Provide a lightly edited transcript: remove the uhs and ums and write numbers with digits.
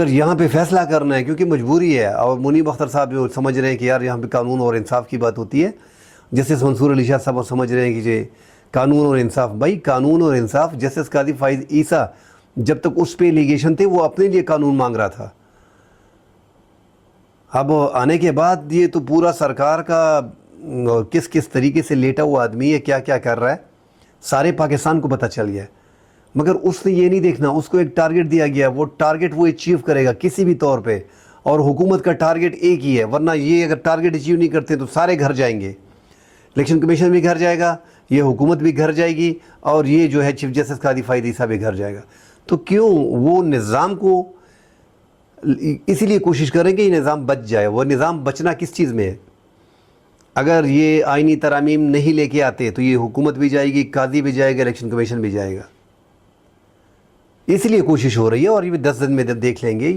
اگر یہاں پہ فیصلہ کرنا ہے کیونکہ مجبوری ہے، اور منیب اختر صاحب جو سمجھ رہے ہیں کہ یار یہاں پہ قانون اور انصاف کی بات ہوتی ہے، جسٹس منصور علی شاہ صاحب اور سمجھ رہے ہیں کہ یہ قانون اور انصاف، بھائی قانون اور انصاف، جسٹس قاضی فائز عیسیٰ جب تک اس پہ ایلیگیشن تھے وہ اپنے لیے قانون مانگ رہا تھا، اب آنے کے بعد یہ تو پورا سرکار کا کس کس طریقے سے لیٹا ہوا آدمی ہے، کیا کیا کر رہا ہے، سارے پاکستان کو پتہ چل گیا ہے، مگر اس نے یہ نہیں دیکھنا، اس کو ایک ٹارگٹ دیا گیا، وہ ٹارگٹ وہ اچیو کرے گا کسی بھی طور پہ، اور حکومت کا ٹارگٹ ایک ہی ہے، ورنہ یہ اگر ٹارگٹ اچیو نہیں کرتے تو سارے گھر جائیں گے، الیکشن کمیشن بھی گھر جائے گا، یہ حکومت بھی گھر جائے گی، اور یہ جو ہے چیف جسٹس قاضی فائز عیسیٰ بھی گھر جائے گا۔ تو کیوں وہ نظام کو اسی لیے کوشش کریں کہ یہ نظام بچ جائے، وہ نظام بچنا کس چیز میں ہے؟ اگر یہ آئینی ترامیم نہیں لے کے آتے تو یہ حکومت بھی جائے گی، قاضی بھی جائے گا، الیکشن کمیشن بھی جائے گا، اس لیے کوشش ہو رہی ہے، اور یہ بھی 10 دن میں دیکھ لیں گے۔